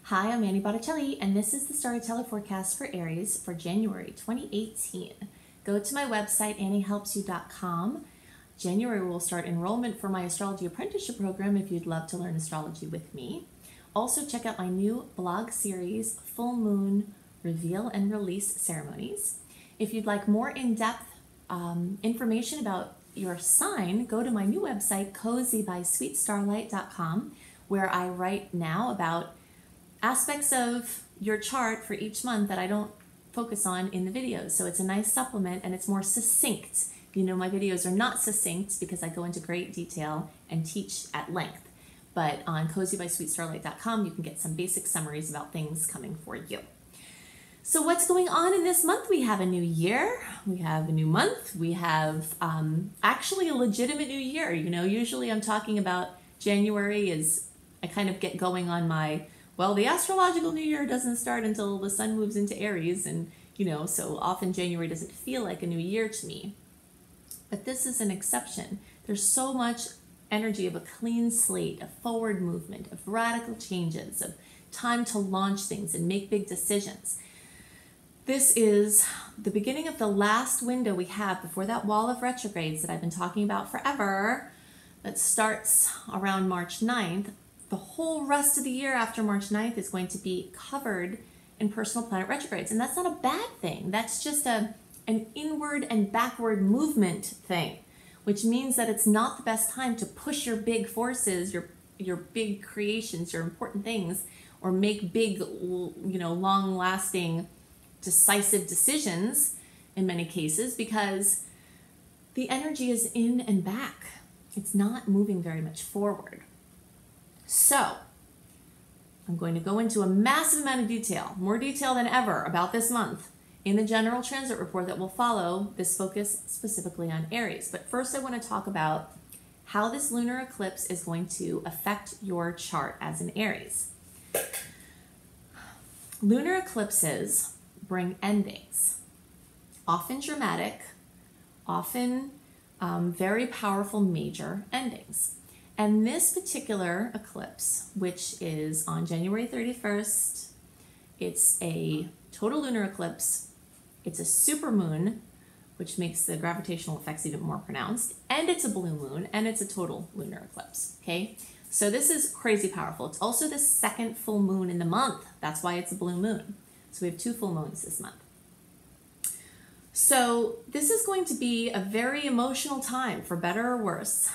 Hi, I'm Annie Botticelli, and this is the Storyteller Forecast for Aries for January 2018. Go to my website, anniehelpsyou.com. January will start enrollment for my astrology apprenticeship program if you'd love to learn astrology with me. Also, check out my new blog series, Full Moon Reveal and Release Ceremonies. If you'd like more in-depth information about your sign, go to my new website, cozybysweetstarlight.com, where I write now about aspects of your chart for each month that I don't focus on in the videos. So it's a nice supplement and it's more succinct. You know, my videos are not succinct because I go into great detail and teach at length. But on cozybysweetstarlight.com, you can get some basic summaries about things coming for you. So what's going on in this month? We have a new year, we have a new month, we have actually a legitimate new year. You know, usually I'm talking about January as I kind of get going on my, well, the astrological new year doesn't start until the sun moves into Aries, and you know, so often January doesn't feel like a new year to me. But this is an exception. There's so much energy of a clean slate, of forward movement, of radical changes, of time to launch things and make big decisions. This is the beginning of the last window we have before that wall of retrogrades that I've been talking about forever, that starts around March 9th. The whole rest of the year after March 9th is going to be covered in personal planet retrogrades. And that's not a bad thing. That's just an inward and backward movement thing, which means that it's not the best time to push your big forces, your big creations, your important things, or make big, you know, long-lasting, decisive decisions in many cases, because the energy is in and back. It's not moving very much forward. So I'm going to go into a massive amount of detail, more detail than ever, about this month in the general transit report that will follow this focus specifically on Aries. But first I want to talk about how this lunar eclipse is going to affect your chart as an Aries. Lunar eclipses bring endings, often dramatic, often very powerful major endings. And this particular eclipse, which is on January 31st, it's a total lunar eclipse, it's a supermoon, which makes the gravitational effects even more pronounced, and it's a blue moon, and it's a total lunar eclipse, okay? So this is crazy powerful. It's also the second full moon in the month. That's why it's a blue moon. So we have 2 full moons this month. So this is going to be a very emotional time, for better or worse.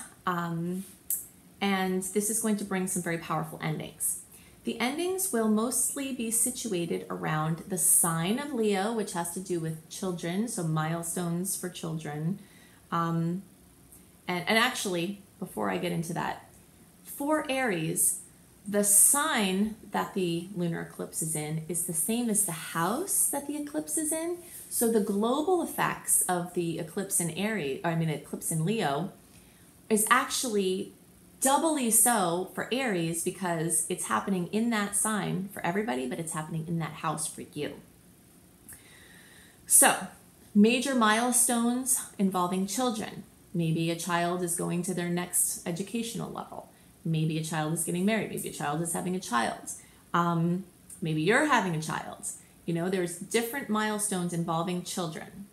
And this is going to bring some very powerful endings. The endings will mostly be situated around the sign of Leo, which has to do with children, so milestones for children. And actually, before I get into that, for Aries, the sign that the lunar eclipse is in is the same as the house that the eclipse is in. So the global effects of the eclipse in eclipse in Leo is actually doubly so for Aries because it's happening in that sign for everybody, but it's happening in that house for you. So, major milestones involving children. Maybe a child is going to their next educational level. Maybe a child is getting married. Maybe a child is having a child. Maybe you're having a child. You know, there's different milestones involving children.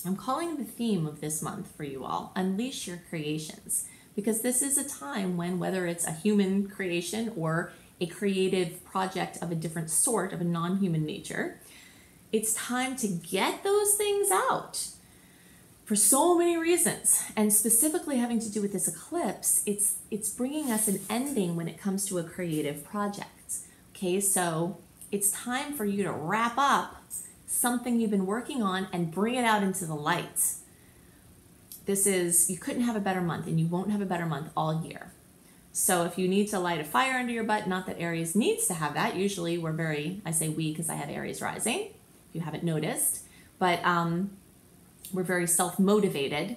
I'm calling the theme of this month for you all, Unleash Your Creations. Because this is a time when, whether it's a human creation or a creative project of a different sort, of a non-human nature, it's time to get those things out for so many reasons. And specifically having to do with this eclipse, it's bringing us an ending when it comes to a creative project. Okay, so it's time for you to wrap up something you've been working on and bring it out into the light. You couldn't have a better month, and you won't have a better month all year. So if you need to light a fire under your butt, not that Aries needs to have that. Usually I say we because I have Aries rising, if you haven't noticed. But we're very self-motivated.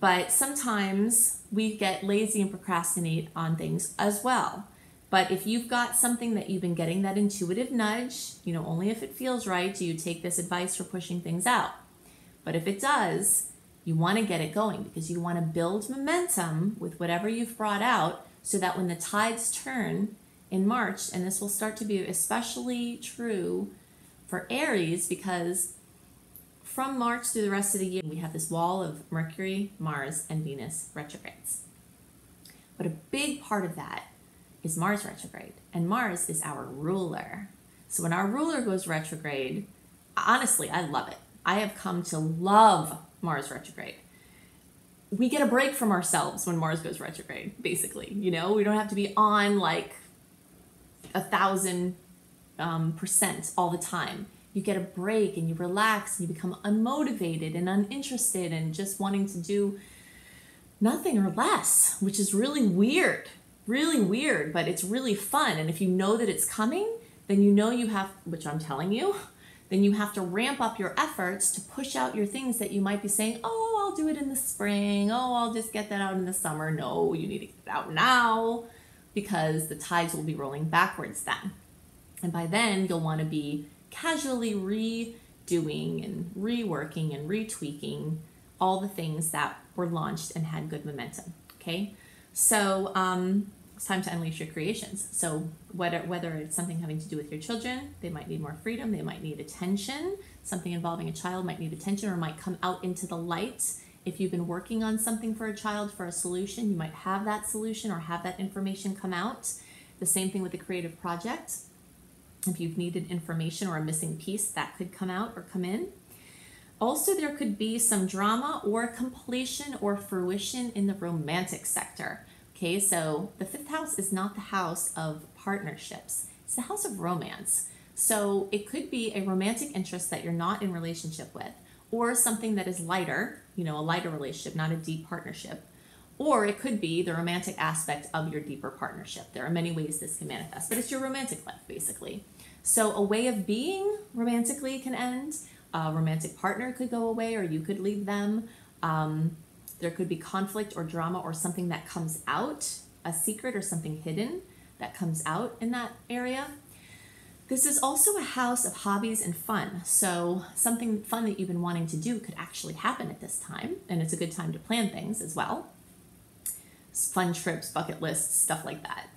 But sometimes we get lazy and procrastinate on things as well. But if you've got something that you've been getting that intuitive nudge, you know, only if it feels right do you take this advice for pushing things out. But if it does, you want to get it going because you want to build momentum with whatever you've brought out so that when the tides turn in March, and this will start to be especially true for Aries because from March through the rest of the year, we have this wall of Mercury, Mars, and Venus retrogrades. But a big part of that is Mars retrograde, and Mars is our ruler. So when our ruler goes retrograde, honestly, I love it. I have come to love Mars retrograde. We get a break from ourselves when Mars goes retrograde, basically. You know, we don't have to be on like 1,000% all the time. You get a break and you relax and you become unmotivated and uninterested and just wanting to do nothing or less, which is really weird, but it's really fun. And if you know that it's coming, then you know you have, which I'm telling you, then you have to ramp up your efforts to push out your things that you might be saying, oh, I'll do it in the spring. Oh, I'll just get that out in the summer. No, you need to get it out now because the tides will be rolling backwards then. And by then you'll want to be casually redoing and reworking and retweaking all the things that were launched and had good momentum. Okay. So, it's time to unleash your creations. So whether it's something having to do with your children, they might need more freedom, they might need attention, something involving a child might need attention or might come out into the light. If you've been working on something for a child for a solution, you might have that solution or have that information come out. The same thing with the creative project. If you've needed information or a missing piece, that could come out or come in. Also, there could be some drama or completion or fruition in the romantic sector. Okay, so the 5th house is not the house of partnerships. It's the house of romance. So it could be a romantic interest that you're not in relationship with, or something that is lighter, you know, a lighter relationship, not a deep partnership. Or it could be the romantic aspect of your deeper partnership. There are many ways this can manifest, but it's your romantic life, basically. So a way of being romantically can end. A romantic partner could go away, or you could leave them. There could be conflict or drama or something that comes out, a secret or something hidden that comes out in that area. This is also a house of hobbies and fun. So something fun that you've been wanting to do could actually happen at this time. And it's a good time to plan things as well. Fun trips, bucket lists, stuff like that.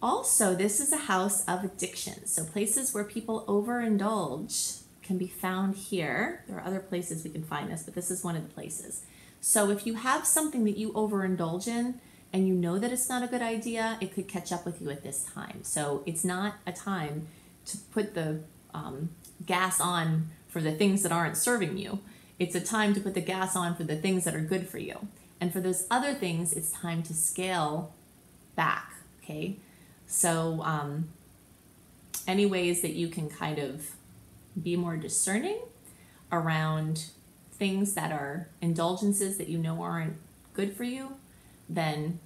Also, this is a house of addiction. So places where people overindulge can be found here. There are other places we can find this, but this is one of the places. So if you have something that you overindulge in and you know that it's not a good idea, it could catch up with you at this time. So it's not a time to put the gas on for the things that aren't serving you. It's a time to put the gas on for the things that are good for you. And for those other things, it's time to scale back, okay? So any ways that you can kind of be more discerning around things that are indulgences that you know aren't good for you, then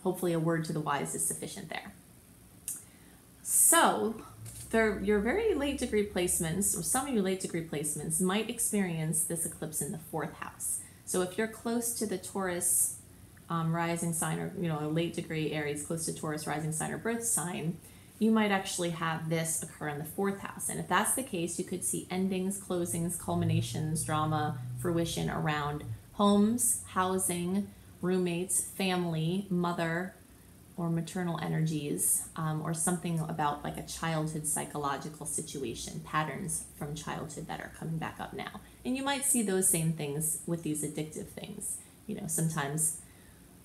hopefully a word to the wise is sufficient there. So your very late degree placements, or some of your late degree placements, might experience this eclipse in the 4th house. So if you're close to the Taurus rising sign, or a late degree Aries close to Taurus rising sign or birth sign, you might actually have this occur in the 4th house. And if that's the case, you could see endings, closings, culminations, drama, fruition around homes, housing, roommates, family, mother, or maternal energies, or something about like a childhood psychological situation, patterns from childhood that are coming back up now. And you might see those same things with these addictive things.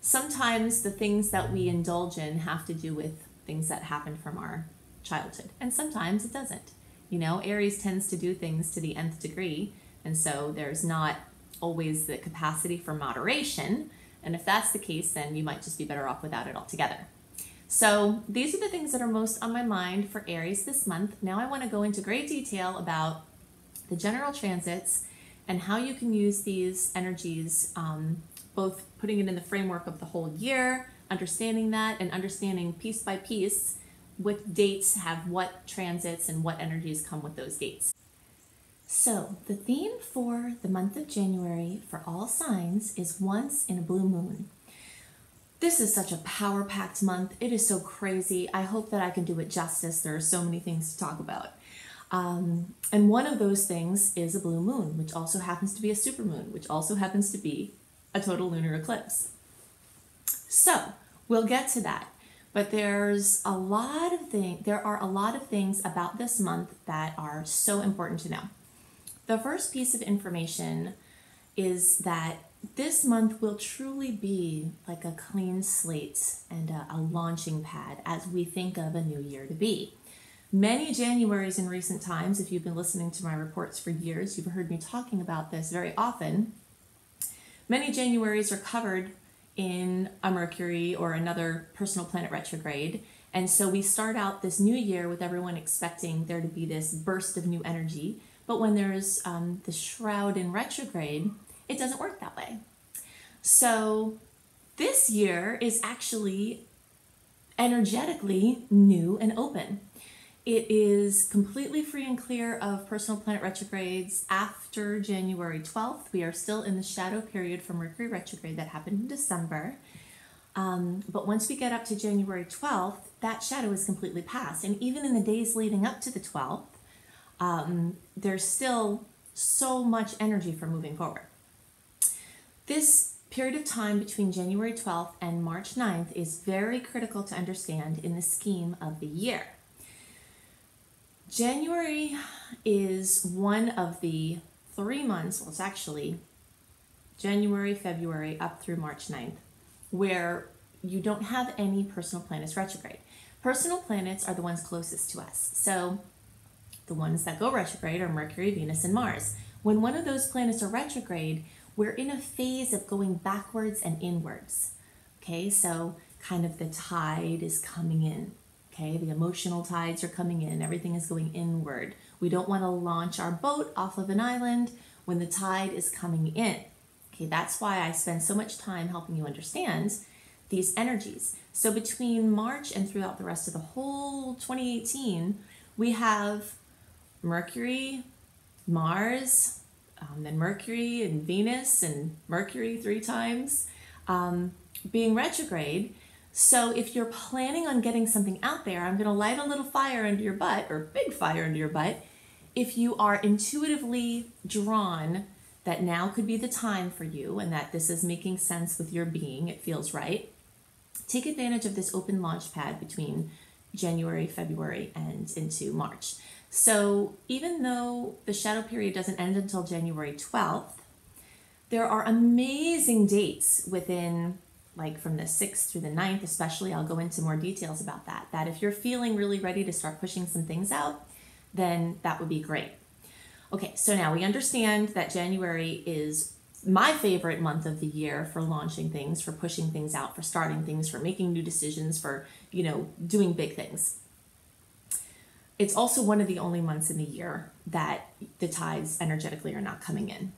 Sometimes the things that we indulge in have to do with things that happened from our childhood, and sometimes it doesn't. Aries tends to do things to the nth degree, and so there's not always the capacity for moderation. And if that's the case, then you might just be better off without it altogether. So these are the things that are most on my mind for Aries this month. Now I want to go into great detail about the general transits and how you can use these energies, both putting it in the framework of the whole year, understanding that, and understanding piece by piece what dates have what transits and what energies come with those dates. So the theme for the month of January for all signs is Once in a Blue Moon. This is such a power-packed month. It is so crazy. I hope that I can do it justice. There are so many things to talk about. And one of those things is a blue moon, which also happens to be a supermoon, which also happens to be a total lunar eclipse. So we'll get to that. But there are a lot of things about this month that are so important to know. The first piece of information is that this month will truly be like a clean slate and a launching pad as we think of a new year to be. Many Januaries in recent times, if you've been listening to my reports for years, you've heard me talking about this very often. Many Januaries are covered in a Mercury or another personal planet retrograde. And so we start out this new year with everyone expecting there to be this burst of new energy. But when there's the shroud in retrograde, it doesn't work that way. So this year is actually energetically new and open. It is completely free and clear of personal planet retrogrades after January 12th. We are still in the shadow period for Mercury retrograde that happened in December. But once we get up to January 12th, that shadow is completely past. And even in the days leading up to the 12th, there's still so much energy for moving forward. This period of time between January 12th and March 9th is very critical to understand in the scheme of the year. January is one of the 3 months, well, it's actually January, February, up through March 9th, where you don't have any personal planets retrograde. Personal planets are the ones closest to us. So the ones that go retrograde are Mercury, Venus, and Mars. When one of those planets are retrograde, we're in a phase of going backwards and inwards. Okay, so kind of the tide is coming in. Okay, the emotional tides are coming in. Everything is going inward. We don't want to launch our boat off of an island when the tide is coming in. Okay, that's why I spend so much time helping you understand these energies. So between March and throughout the rest of the whole 2018, we have Mercury, Mars, then Mercury and Venus and Mercury 3 times being retrograde. So if you're planning on getting something out there, I'm going to light a little fire under your butt, or big fire under your butt. If you are intuitively drawn that now could be the time for you and that this is making sense with your being, it feels right, take advantage of this open launch pad between January, February, and into March. So even though the shadow period doesn't end until January 12th, there are amazing dates within, like from the 6th through the 9th especially. I'll go into more details about that. That if you're feeling really ready to start pushing some things out, then that would be great. Okay, so now we understand that January is my favorite month of the year for launching things, for pushing things out, for starting things, for making new decisions, for, doing big things. It's also one of the only months in the year that the tides energetically are not coming in.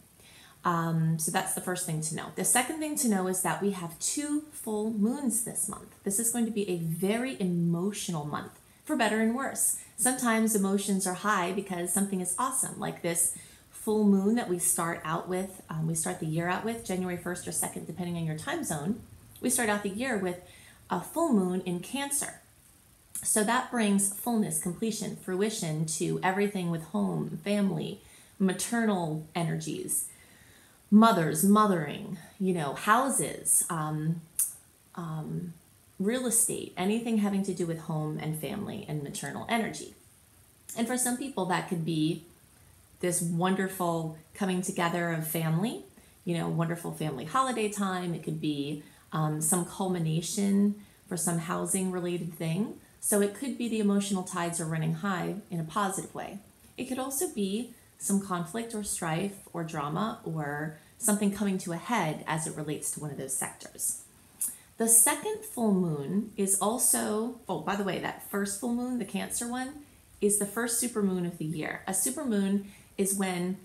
So that's the first thing to know. The second thing to know is that we have 2 full moons this month. This is going to be a very emotional month, for better and worse. Sometimes emotions are high because something is awesome, like this full moon that we start out with. We start the year out with January 1st or 2nd, depending on your time zone. We start out the year with a full moon in Cancer. So that brings fullness, completion, fruition to everything with home, family, maternal energies, mothers, mothering, houses, real estate, anything having to do with home and family and maternal energy. And for some people, that could be this wonderful coming together of family, wonderful family holiday time. It could be some culmination for some housing related thing. So it could be the emotional tides are running high in a positive way. It could also be some conflict or strife or drama or something coming to a head as it relates to one of those sectors. The second full moon is also, by the way, that first full moon, the Cancer one, is the first supermoon of the year. A supermoon is when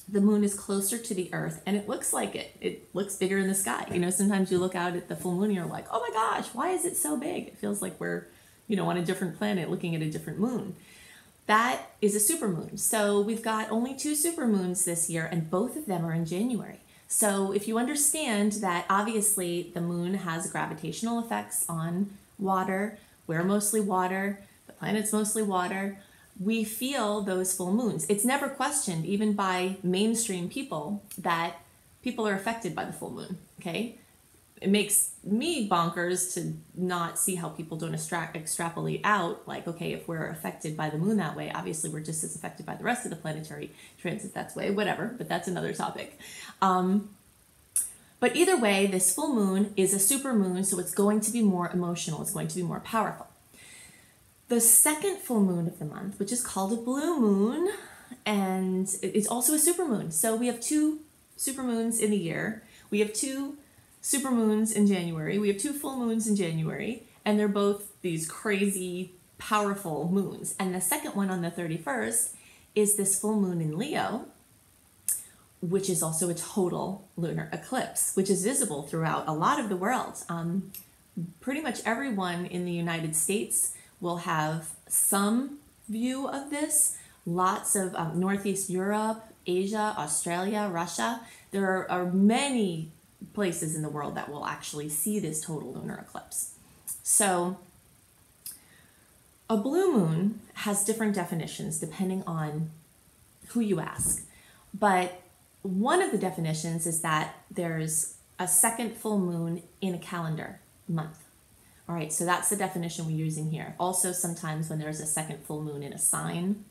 the moon is closer to the earth and it looks like it looks bigger in the sky. Sometimes you look out at the full moon and you're like, oh my gosh, why is it so big? It feels like we're on a different planet looking at a different moon. That is a supermoon. So we've got only 2 supermoons this year and both of them are in January. So if you understand that obviously the moon has gravitational effects on water, we're mostly water, the planet's mostly water, we feel those full moons. It's never questioned, even by mainstream people, that people are affected by the full moon, okay? it makes me bonkers to not see how people don't extrapolate out, like, okay, if we're affected by the moon that way, obviously we're just as affected by the rest of the planetary transits that way, whatever, but that's another topic. But either way, this full moon is a super moon, so it's going to be more emotional, it's going to be more powerful. The second full moon of the month, which is called a blue moon, and it's also a super moon. So we have 2 super moons in the year. We have 2 super moons in January. We have 2 full moons in January, and they're both these crazy, powerful moons. And the second one on the 31st is this full moon in Leo, which is also a total lunar eclipse, which is visible throughout a lot of the world. Pretty much everyone in the United States will have some view of this. Lots of Northeast Europe, Asia, Australia, Russia. There are many places in the world that will actually see this total lunar eclipse. So a blue moon has different definitions depending on who you ask. But one of the definitions is that there's a second full moon in a calendar month. All right, so that's the definition we're using here. Also, sometimes when there's a second full moon in a sign,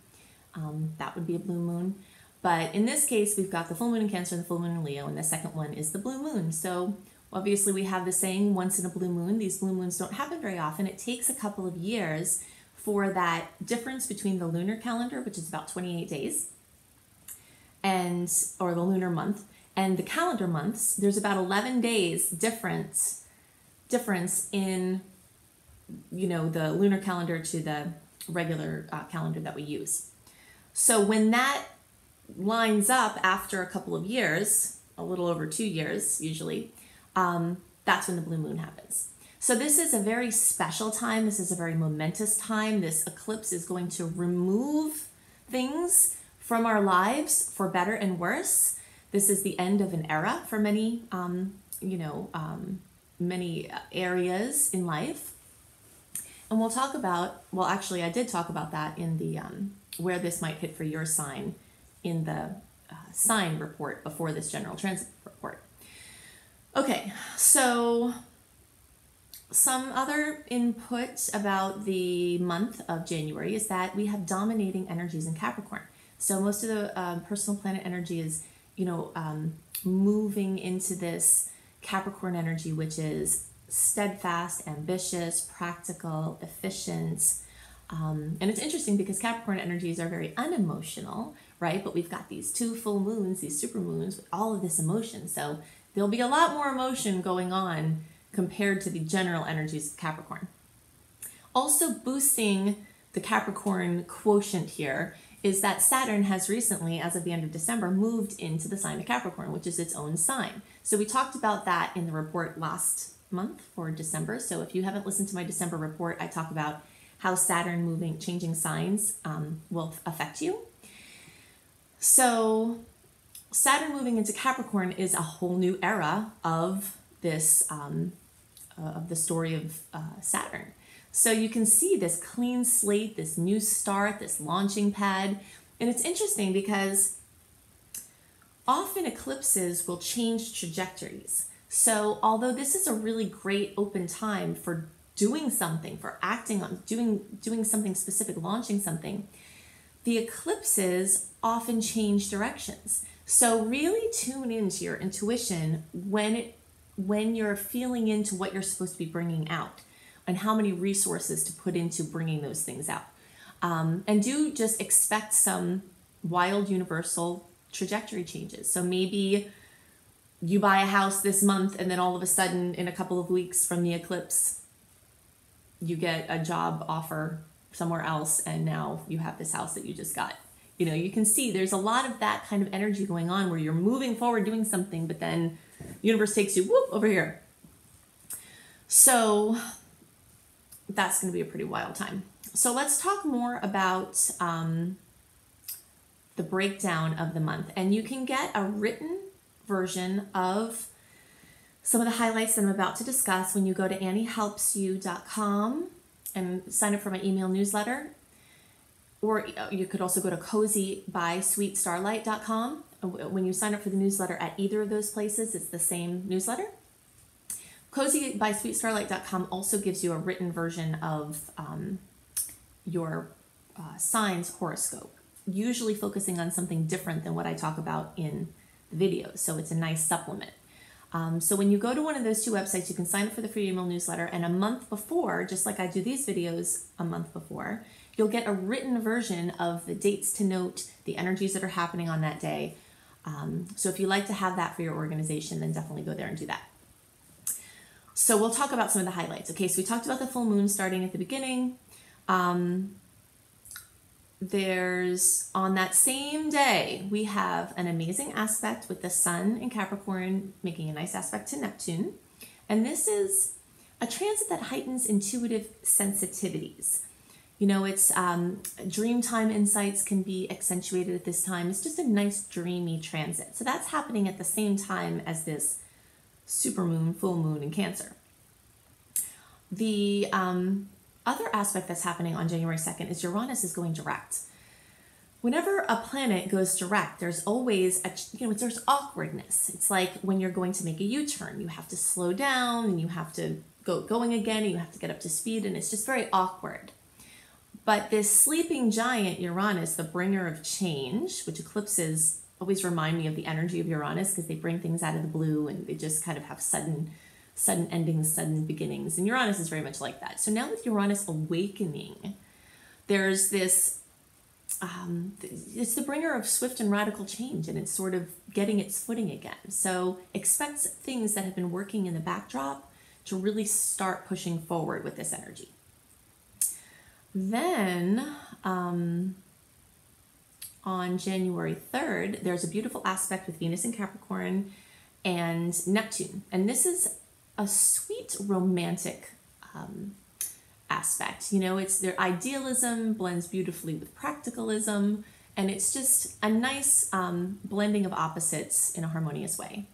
that would be a blue moon. But in this case, we've got the full moon in Cancer and the full moon in Leo, and the second one is the blue moon. So obviously we have the saying, once in a blue moon. These blue moons don't happen very often. It takes a couple of years for that difference between the lunar calendar, which is about 28 days, or the lunar month, and the calendar months. There's about 11 days difference in, the lunar calendar to the regular calendar that we use. So when that lines up after a couple of years, a little over 2 years usually, that's when the blue moon happens. So this is a very special time. This is a very momentous time. This eclipse is going to remove things from our lives for better and worse. This is the end of an era for many, many areas in life. And we'll talk about, well, actually I did talk about that in the, where this might hit for your sign in the sign report before this general transit report. Okay, so some other input about the month of January is that we have dominating energies in Capricorn. So most of the personal planet energy is, moving into this Capricorn energy, which is steadfast, ambitious, practical, efficient. And it's interesting because Capricorn energies are very unemotional, right? But we've got these 2 full moons, these super moons with all of this emotion. So there'll be a lot more emotion going on compared to the general energies of Capricorn. Also boosting the Capricorn quotient here is that Saturn has recently, as of the end of December, moved into the sign of Capricorn, which is its own sign. So we talked about that in the report last month for December. So if you haven't listened to my December report, I talk about how Saturn changing signs will affect you. So Saturn moving into Capricorn is a whole new era of this, of the story of Saturn. So you can see this clean slate, this new start, this launching pad. And it's interesting because often eclipses will change trajectories. So although this is a really great open time for doing something, for acting on, doing something specific, launching something, the eclipses often change directions. So really tune into your intuition when you're feeling into what you're supposed to be bringing out and how many resources to put into bringing those things out. And do just expect some wild universal trajectory changes. So maybe you buy a house this month and then all of a sudden in a couple of weeks from the eclipse, you get a job offer somewhere else and now you have this house that you just got. You can see there's a lot of that kind of energy going on where you're moving forward doing something, but then the universe takes you whoop over here. So that's going to be a pretty wild time. So let's talk more about the breakdown of the month. And you can get a written version of some of the highlights that I'm about to discuss when you go to anniehelpsyou.com and sign up for my email newsletter. Or you could also go to cozybysweetstarlight.com. When you sign up for the newsletter at either of those places, it's the same newsletter. CozyBySweetStarlight.com also gives you a written version of your signs horoscope, usually focusing on something different than what I talk about in the videos. So it's a nice supplement. So when you go to one of those two websites, you can sign up for the free email newsletter, and a month before, just like I do these videos a month before, you'll get a written version of the dates to note, the energies that are happening on that day. So if you like to have that for your organization, then definitely go there and do that. So we'll talk about some of the highlights. Okay, so we talked about the full moon starting at the beginning. There's, on that same day, we have an amazing aspect with the sun in Capricorn making a nice aspect to Neptune. And this is a transit that heightens intuitive sensitivities. You know, it's dreamtime insights can be accentuated at this time. It's just a nice dreamy transit. So that's happening at the same time as this supermoon, full moon in Cancer. The other aspect that's happening on January 2nd is Uranus is going direct. Whenever a planet goes direct, there's always there's awkwardness. It's like when you're going to make a U-turn, you have to slow down and you have to going again and you have to get up to speed, and it's just very awkward. But this sleeping giant Uranus, the bringer of change, which eclipses always remind me of the energy of Uranus because they bring things out of the blue and they just kind of have sudden endings, sudden beginnings. And Uranus is very much like that. So now with Uranus awakening, there's this, it's the bringer of swift and radical change, and it's sort of getting its footing again. So expect things that have been working in the backdrop to really start pushing forward with this energy. Then on January 3rd, there's a beautiful aspect with Venus in Capricorn and Neptune. And this is a sweet romantic aspect. You know, it's their idealism blends beautifully with practicalism, and it's just a nice blending of opposites in a harmonious way.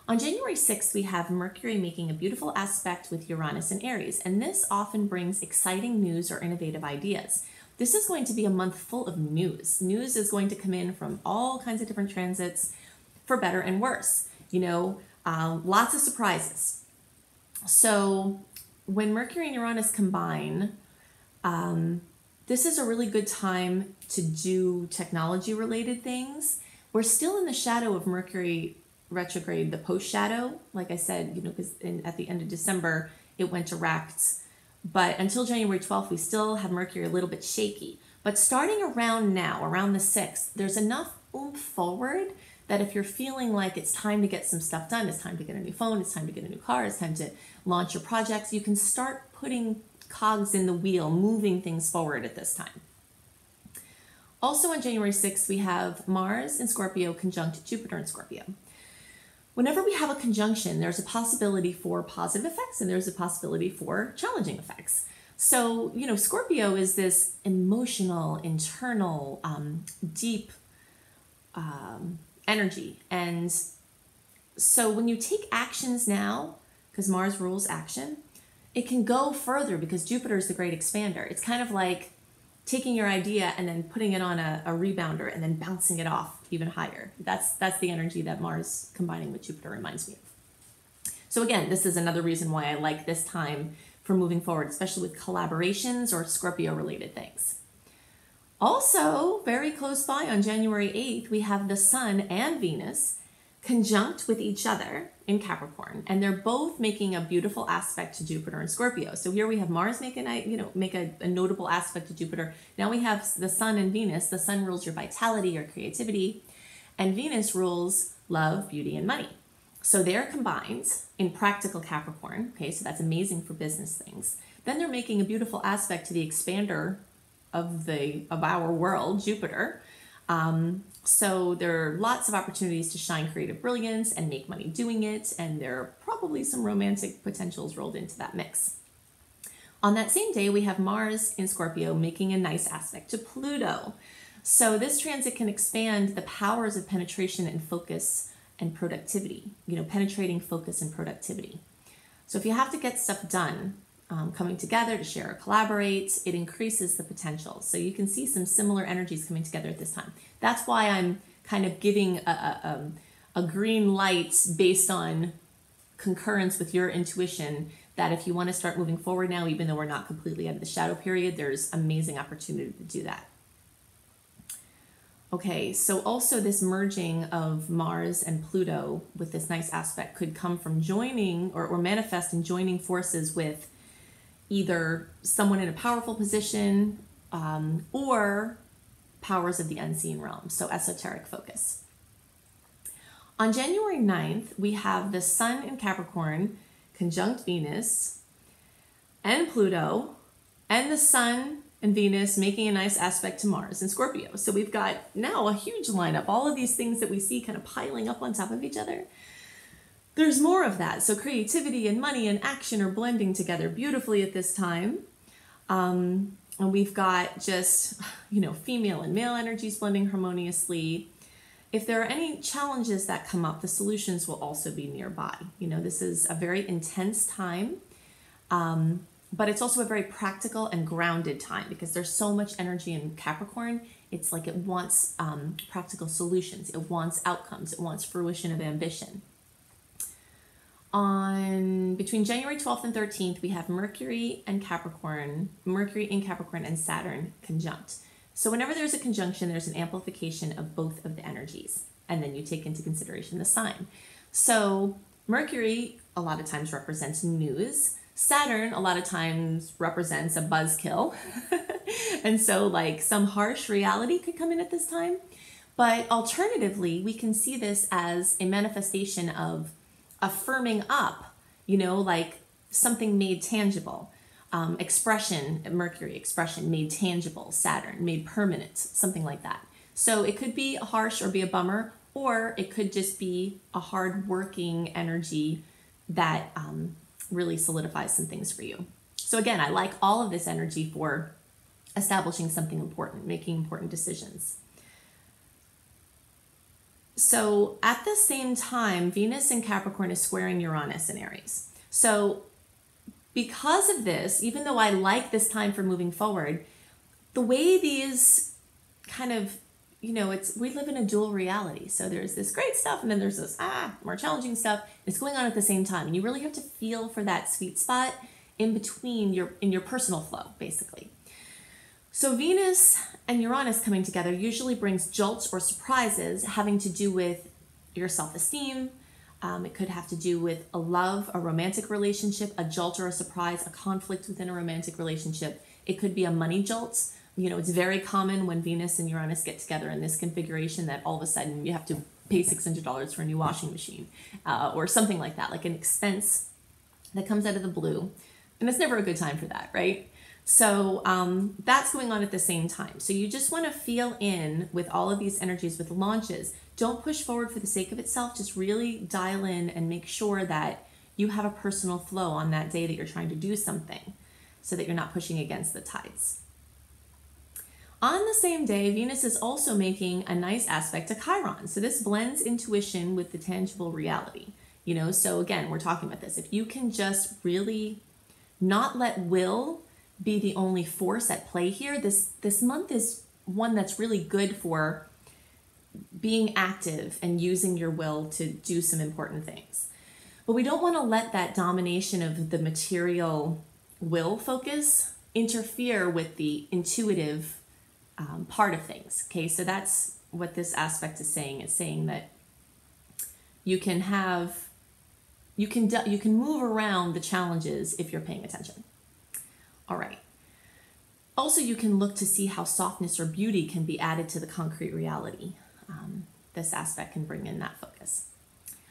On January 6th, we have Mercury making a beautiful aspect with Uranus and Aries, and this often brings exciting news or innovative ideas. This is going to be a month full of news. News is going to come in from all kinds of different transits, for better and worse. You know, lots of surprises. So when Mercury and Uranus combine, this is a really good time to do technology-related things. We're still in the shadow of Mercury retrograde, the post-shadow. Like I said, you know, because at the end of December, it went direct. But until January 12th, we still have Mercury a little bit shaky. But starting around now, around the 6th, there's enough oomph forward that if you're feeling like it's time to get some stuff done, it's time to get a new phone, it's time to get a new car, it's time to launch your projects, you can start putting cogs in the wheel, moving things forward at this time. Also on January 6th, we have Mars in Scorpio conjunct Jupiter in Scorpio. Whenever we have a conjunction, there's a possibility for positive effects and there's a possibility for challenging effects. So, you know, Scorpio is this emotional, internal, deep energy. And so when you take actions now, because Mars rules action, it can go further because Jupiter is the great expander. It's kind of like taking your idea and then putting it on a rebounder and then bouncing it off even higher. That's the energy that Mars combining with Jupiter reminds me of. So again, this is another reason why I like this time for moving forward, especially with collaborations or Scorpio related things. Also, very close by on January 8th, we have the Sun and Venus conjunct with each other in Capricorn, and they're both making a beautiful aspect to Jupiter and Scorpio. So here we have Mars make a notable aspect to Jupiter. Now we have the Sun and Venus. The Sun rules your vitality, your creativity, and Venus rules love, beauty, and money. So they're combined in practical Capricorn. Okay, so that's amazing for business things. Then they're making a beautiful aspect to the expander of our world, Jupiter. So there are lots of opportunities to shine creative brilliance and make money doing it, and there are probably some romantic potentials rolled into that mix. On that same day, we have Mars in Scorpio making a nice aspect to Pluto. So this transit can expand the powers of penetration and focus and productivity, you know, penetrating focus and productivity. So if you have to get stuff done, coming together to share or collaborate, it increases the potential. So you can see some similar energies coming together at this time. That's why I'm kind of giving a green light based on concurrence with your intuition that if you want to start moving forward now, even though we're not completely out of the shadow period, there's amazing opportunity to do that. Okay, so also this merging of Mars and Pluto with this nice aspect could come from joining or manifest and joining forces with either someone in a powerful position or powers of the unseen realm, so esoteric focus. On January 9th, we have the Sun in Capricorn conjunct Venus and Pluto, and the Sun and Venus making a nice aspect to Mars in Scorpio. So we've got now a huge lineup, all of these things that we see kind of piling up on top of each other. There's more of that. So creativity and money and action are blending together beautifully at this time. And we've got just, female and male energies blending harmoniously. If there are any challenges that come up, the solutions will also be nearby. This is a very intense time, but it's also a very practical and grounded time because there's so much energy in Capricorn. It's like it wants practical solutions. It wants outcomes. It wants fruition of ambition. Between January 12th and 13th, we have Mercury in Capricorn and Saturn conjunct. So whenever there's a conjunction, there's an amplification of both of the energies, and then you take into consideration the sign. So Mercury a lot of times represents news. Saturn a lot of times represents a buzzkill. And so like some harsh reality could come in at this time. But alternatively, we can see this as a manifestation of affirming up, like something made tangible. Expression, Mercury expression made tangible, Saturn made permanent, something like that. So it could be harsh or be a bummer, or it could just be a hard-working energy that really solidifies some things for you. So again, I like all of this energy for establishing something important, making important decisions. So at the same time, Venus in Capricorn is squaring Uranus in Aries. So because of this, even though I like this time for moving forward, the way these kind of, we live in a dual reality. So there's this great stuff and then there's this more challenging stuff. It's going on at the same time. And you really have to feel for that sweet spot in between in your personal flow, basically. So Venus and Uranus coming together usually brings jolts or surprises having to do with your self-esteem. It could have to do with a love, a romantic relationship, a jolt or a surprise, a conflict within a romantic relationship. It could be a money jolt. It's very common when Venus and Uranus get together in this configuration that all of a sudden you have to pay $600 for a new washing machine or something like that, like an expense that comes out of the blue. And it's never a good time for that, right? So that's going on at the same time. So you just want to feel in with all of these energies with launches. Don't push forward for the sake of itself. Just really dial in and make sure that you have a personal flow on that day that you're trying to do something so that you're not pushing against the tides. On the same day, Venus is also making a nice aspect to Chiron. So this blends intuition with the tangible reality. So again, we're talking about this. If you can just really not let will be the only force at play here, this month is one that's really good for being active and using your will to do some important things. But we don't want to let that domination of the material will focus interfere with the intuitive part of things. Okay, so that's what this aspect is saying. It's saying that you can move around the challenges if you're paying attention. All right. Also, you can look to see how softness or beauty can be added to the concrete reality. This aspect can bring in that focus.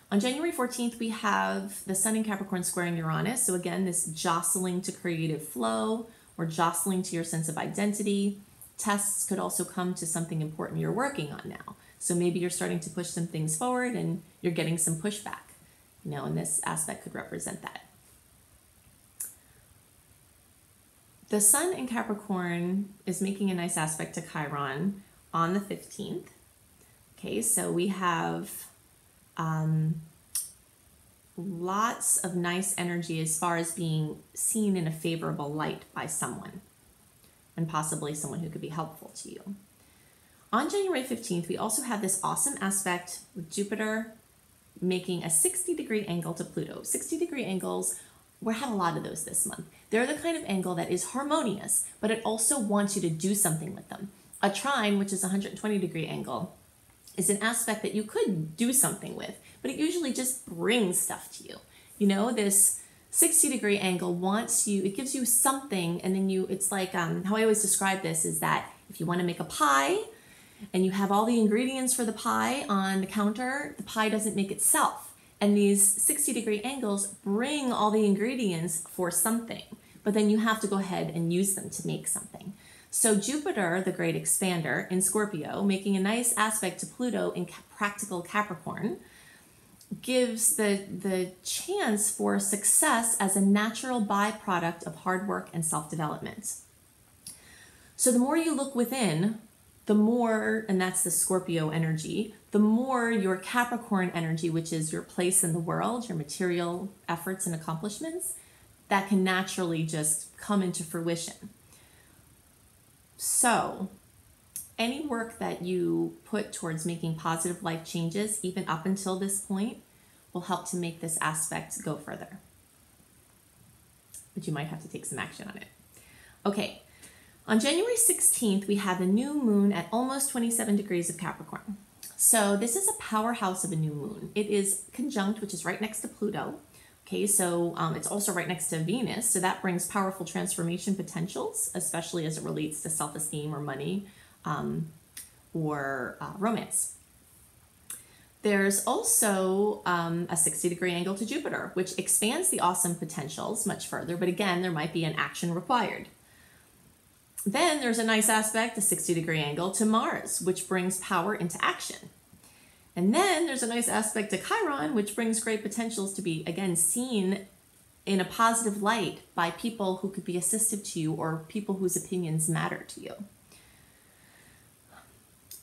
On January 14th, we have the Sun in Capricorn squaring Uranus. So again, this jostling to creative flow or jostling to your sense of identity. Tests could also come to something important you're working on now. So maybe you're starting to push some things forward and you're getting some pushback, and this aspect could represent that. The Sun in Capricorn is making a nice aspect to Chiron on the 15th. Okay, so we have lots of nice energy as far as being seen in a favorable light by someone, and possibly someone who could be helpful to you. On January 15th, we also have this awesome aspect with Jupiter making a 60-degree angle to Pluto. 60-degree angles, we have a lot of those this month. They're the kind of angle that is harmonious, but it also wants you to do something with them. A trine, which is a 120-degree angle, is an aspect that you could do something with, but it usually just brings stuff to you. You know, this 60-degree angle wants you, it gives you something, and then it's like, how I always describe this is that if you want to make a pie, and you have all the ingredients for the pie on the counter, the pie doesn't make itself. And these 60-degree angles bring all the ingredients for something, but then you have to go ahead and use them to make something. So Jupiter, the great expander in Scorpio, making a nice aspect to Pluto in practical Capricorn, gives the chance for success as a natural byproduct of hard work and self-development. So the more you look within, the more, and that's the Scorpio energy, the more your Capricorn energy, which is your place in the world, your material efforts and accomplishments, that can naturally just come into fruition. So any work that you put towards making positive life changes, even up until this point, will help to make this aspect go further. But you might have to take some action on it. Okay. On January 16th, we have a new moon at almost 27 degrees of Capricorn. So this is a powerhouse of a new moon. It is conjunct, which is right next to Pluto. Okay, so it's also right next to Venus. So that brings powerful transformation potentials, especially as it relates to self-esteem or money or romance. There's also a 60-degree angle to Jupiter, which expands the awesome potentials much further. But again, there might be an action required. Then there's a nice aspect, a 60-degree angle to Mars, which brings power into action. And then there's a nice aspect to Chiron, which brings great potentials to be, again, seen in a positive light by people who could be assistive to you or people whose opinions matter to you.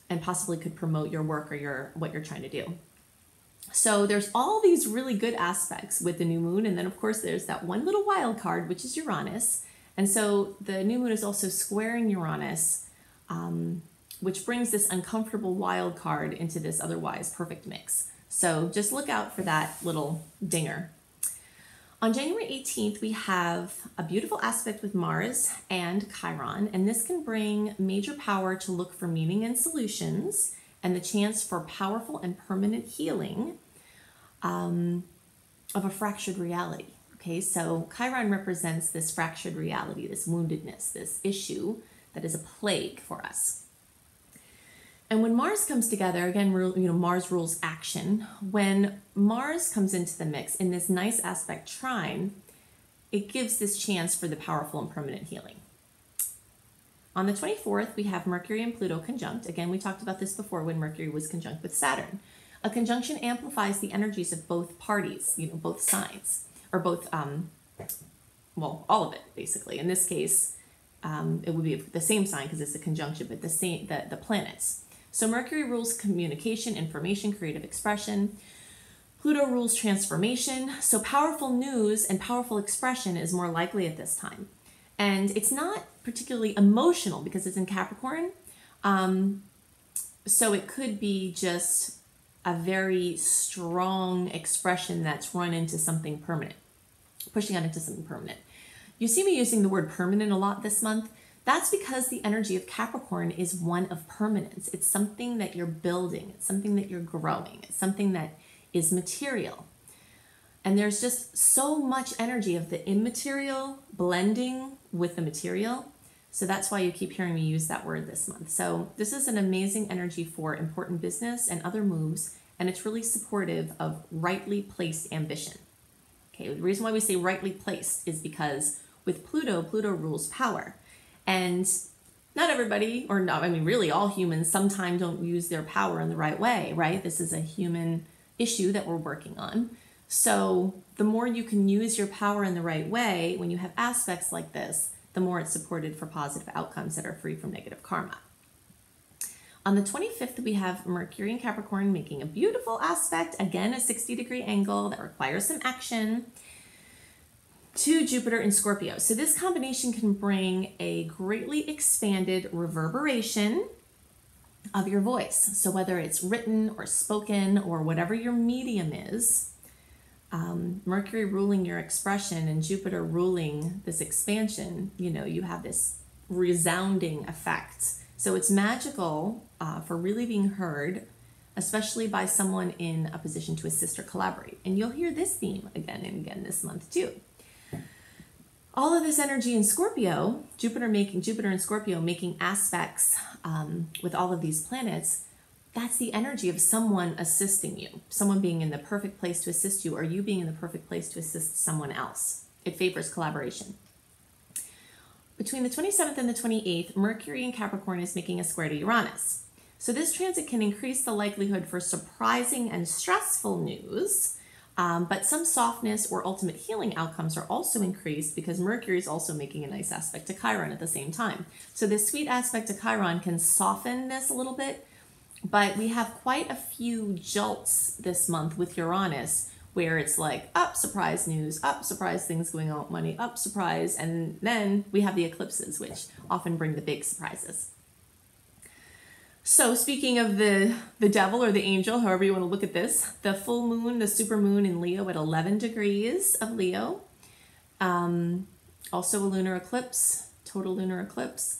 And possibly could promote your work or what you're trying to do. So there's all these really good aspects with the new moon. And then, of course, there's that one little wild card, which is Uranus. And so the new moon is also squaring Uranus, which brings this uncomfortable wild card into this otherwise perfect mix. So just look out for that little dinger. On January 18th, we have a beautiful aspect with Mars and Chiron, and this can bring major power to look for meaning and solutions and the chance for powerful and permanent healing of a fractured reality. Okay, so Chiron represents this fractured reality, this woundedness, this issue that is a plague for us. And when Mars comes together, again, Mars rules action. When Mars comes into the mix in this nice aspect trine, it gives this chance for the powerful and permanent healing. On the 24th, we have Mercury and Pluto conjunct. Again, we talked about this before when Mercury was conjunct with Saturn. A conjunction amplifies the energies of both parties, both sides. Or both, well, all of it, basically. In this case, it would be the same sign because it's a conjunction, but the planets. So Mercury rules communication, information, creative expression. Pluto rules transformation. So powerful news and powerful expression is more likely at this time. And it's not particularly emotional because it's in Capricorn. So it could be just a very strong expression that's run into something permanent. Pushing out into something permanent. You see me using the word permanent a lot this month. That's because the energy of Capricorn is one of permanence. It's something that you're building. It's something that you're growing. It's something that is material. And there's just so much energy of the immaterial blending with the material. So that's why you keep hearing me use that word this month. So this is an amazing energy for important business and other moves. And it's really supportive of rightly placed ambition. Okay, the reason why we say rightly placed is because with Pluto, Pluto rules power. And not everybody, or no, I mean really all humans sometimes don't use their power in the right way, right? This is a human issue that we're working on. So the more you can use your power in the right way, when you have aspects like this, the more it's supported for positive outcomes that are free from negative karma. On the 25th, we have Mercury and Capricorn making a beautiful aspect, again, a 60-degree angle that requires some action, to Jupiter in Scorpio. So this combination can bring a greatly expanded reverberation of your voice. So whether it's written or spoken or whatever your medium is, Mercury ruling your expression and Jupiter ruling this expansion, you know, you have this resounding effect. So it's magical for really being heard, especially by someone in a position to assist or collaborate. And you'll hear this theme again and again this month too. All of this energy in Scorpio, Jupiter and Scorpio making aspects with all of these planets, that's the energy of someone assisting you, someone being in the perfect place to assist you, or you being in the perfect place to assist someone else. It favors collaboration. Between the 27th and the 28th, Mercury in Capricorn is making a square to Uranus. So this transit can increase the likelihood for surprising and stressful news, but some softness or ultimate healing outcomes are also increased because Mercury is also making a nice aspect to Chiron at the same time. So this sweet aspect to Chiron can soften this a little bit, but we have quite a few jolts this month with Uranus where it's like, up, surprise news, up, surprise things going on with money, up, surprise, and then we have the eclipses, which often bring the big surprises. So speaking of the devil or the angel, however you want to look at this, the full moon, the super moon in Leo at 11 degrees of Leo. Also a lunar eclipse, total lunar eclipse,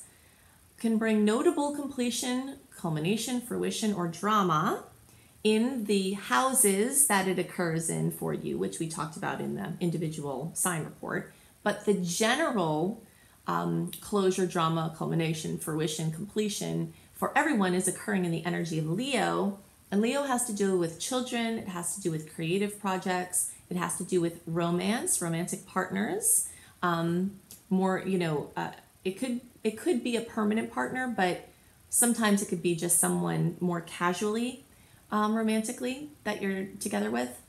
can bring notable completion, culmination, fruition, or drama in the houses that it occurs in for you, which we talked about in the individual sign report. But the general closure, drama, culmination, fruition, completion for everyone is occurring in the energy of Leo. And Leo has to do with children. It has to do with creative projects. It has to do with romance, romantic partners. More, you know, it could be a permanent partner, but sometimes it could be just someone more casually, romantically that you're together with.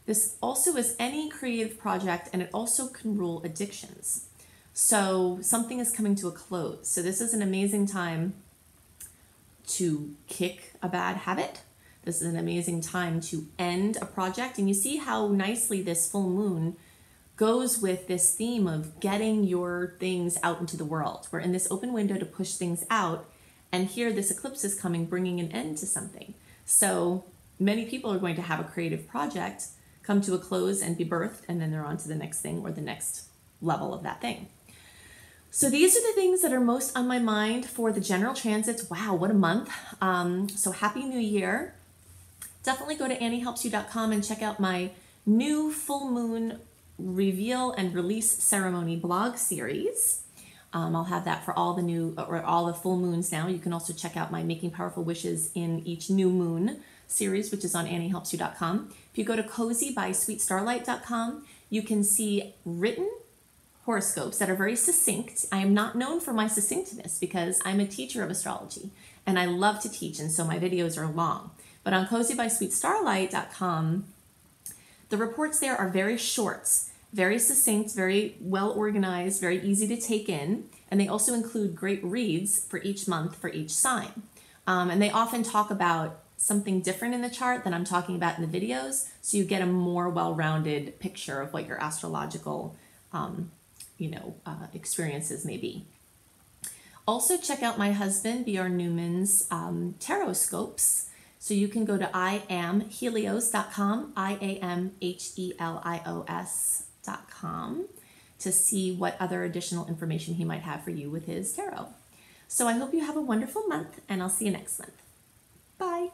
This also is any creative project, and it also can rule addictions. So something is coming to a close. So this is an amazing time to kick a bad habit. This is an amazing time to end a project. And you see how nicely this full moon goes with this theme of getting your things out into the world. We're in this open window to push things out. And here this eclipse is coming, bringing an end to something. So many people are going to have a creative project come to a close and be birthed, and then they're on to the next thing or the next level of that thing. So these are the things that are most on my mind for the general transits. Wow, what a month. So happy new year. Definitely go to AnnieHelpsYou.com and check out my new full moon reveal and release ceremony blog series. I'll have that for all the new or all the full moons now. You can also check out my Making Powerful Wishes in each new moon series, which is on AnnieHelpsYou.com. If you go to CozyBySweetStarlight.com, you can see written horoscopes that are very succinct. I am not known for my succinctness because I'm a teacher of astrology and I love to teach, and so my videos are long. But on CozyBySweetStarlight.com, the reports there are very short, very succinct, very well organized, very easy to take in, and they also include great reads for each month for each sign. And they often talk about something different in the chart than I'm talking about in the videos, so you get a more well-rounded picture of what your astrological experiences may be. Also check out my husband, B.R. Newman's Taroscopes. So you can go to IamHelios.com, IamHelios.com, to see what other additional information he might have for you with his tarot. So I hope you have a wonderful month, and I'll see you next month. Bye.